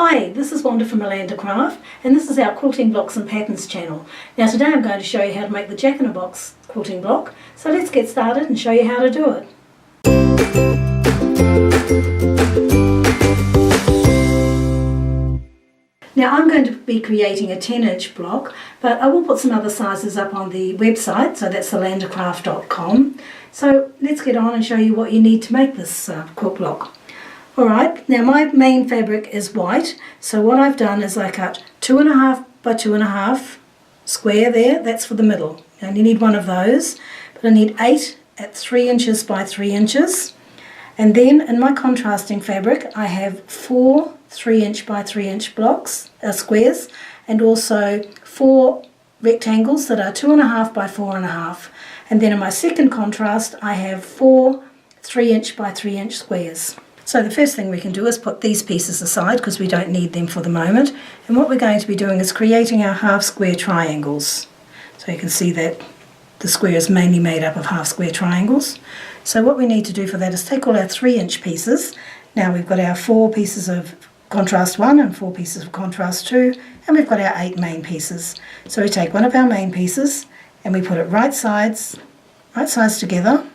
Hi, this is Wanda from Orlando Craft, and this is our Quilting Blocks and Patterns channel. Now today I'm going to show you how to make the Jack-in-a-Box quilting block, so let's get started and show you how to do it. Now I'm going to be creating a 10-inch block, but I will put some other sizes up on the website, so that's orlandocraft.com. So let's get on and show you what you need to make this quilt block. Alright, now my main fabric is white, so what I've done is I cut 2.5 by 2.5 square there, that's for the middle. You only need one of those, but I need 8 at 3 inches by 3 inches. And then in my contrasting fabric I have 4 3-inch by 3-inch blocks, squares, and also 4 rectangles that are 2.5 by 4.5. And then in my second contrast I have 4 3-inch by 3-inch squares. So the first thing we can do is put these pieces aside because we don't need them for the moment. And what we're going to be doing is creating our half square triangles. So you can see that the square is mainly made up of half square triangles. So what we need to do for that is take all our 3-inch pieces. Now we've got our 4 pieces of contrast 1 and 4 pieces of contrast 2, and we've got our 8 main pieces. So we take one of our main pieces and we put it right sides together.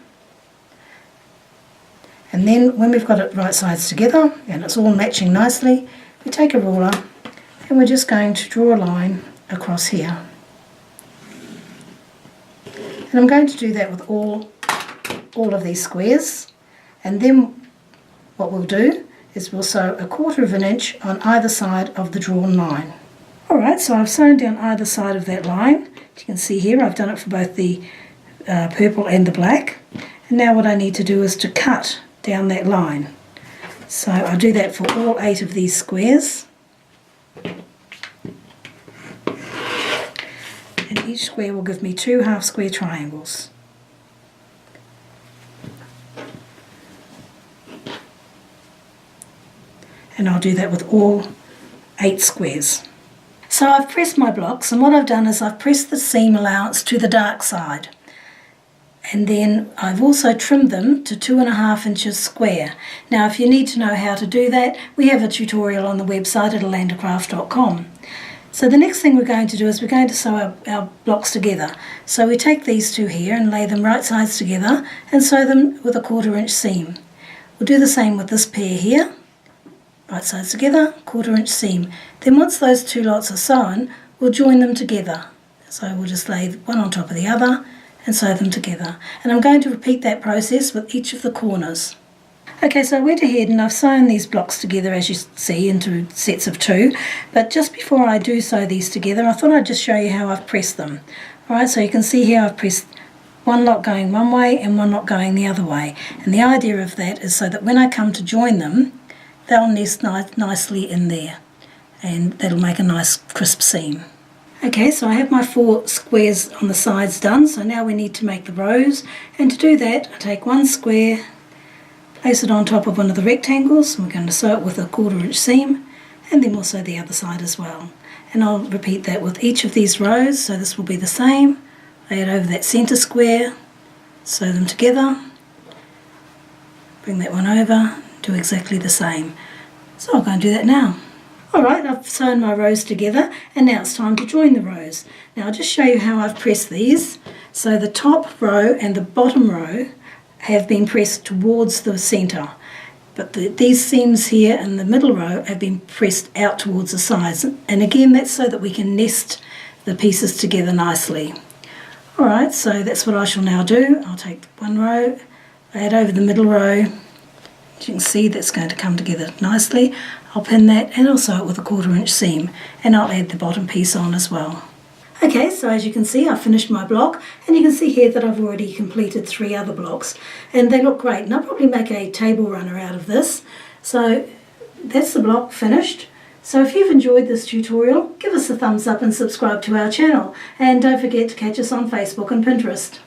And then when we've got it right sides together and it's all matching nicely, we take a ruler and we're just going to draw a line across here. And I'm going to do that with all of these squares. And then what we'll do is we'll sew 1/4 inch on either side of the drawn line. Alright, so I've sewn down either side of that line. As you can see here, I've done it for both the purple and the black. And now what I need to do is to cut down that line. So I'll do that for all 8 of these squares. And each square will give me 2 half square triangles. And I'll do that with all 8 squares. So I've pressed my blocks, and what I've done is I've pressed the seam allowance to the dark side. And then I've also trimmed them to 2.5 inches square. Now if you need to know how to do that, we have a tutorial on the website at orlandocraft.com. So the next thing we're going to do is we're going to sew our blocks together. So we take these two here and lay them right sides together and sew them with a 1/4 inch seam. We'll do the same with this pair here. Right sides together, 1/4 inch seam. Then once those two lots are sewn, we'll join them together. So we'll just lay one on top of the other and sew them together. And I'm going to repeat that process with each of the corners. Okay, so I went ahead and I've sewn these blocks together, as you see, into sets of 2. But just before I do sew these together, I thought I'd just show you how I've pressed them. Alright, so you can see here I've pressed one lot going one way and one lot going the other way. And the idea of that is so that when I come to join them, they'll nest nicely in there. And that'll make a nice crisp seam. Okay, so I have my 4 squares on the sides done, so now we need to make the rows. And to do that, I take one square, place it on top of one of the rectangles, and we're going to sew it with a 1/4 inch seam, and then we'll sew the other side as well. And I'll repeat that with each of these rows, so this will be the same. Lay it over that centre square, sew them together, bring that one over, do exactly the same. So I'll go and do that now. Alright, I've sewn my rows together and now it's time to join the rows. Now I'll just show you how I've pressed these. So the top row and the bottom row have been pressed towards the centre, but these seams here in the middle row have been pressed out towards the sides, and again that's so that we can nest the pieces together nicely. Alright, so that's what I shall now do. I'll take one row, lay it over the middle row. As you can see, that's going to come together nicely. I'll pin that and I'll sew it with a 1/4 inch seam, and I'll add the bottom piece on as well. Okay, so as you can see, I've finished my block, and you can see here that I've already completed 3 other blocks, and they look great, and I'll probably make a table runner out of this. So that's the block finished. So if you've enjoyed this tutorial, give us a thumbs up and subscribe to our channel, and don't forget to catch us on Facebook and Pinterest.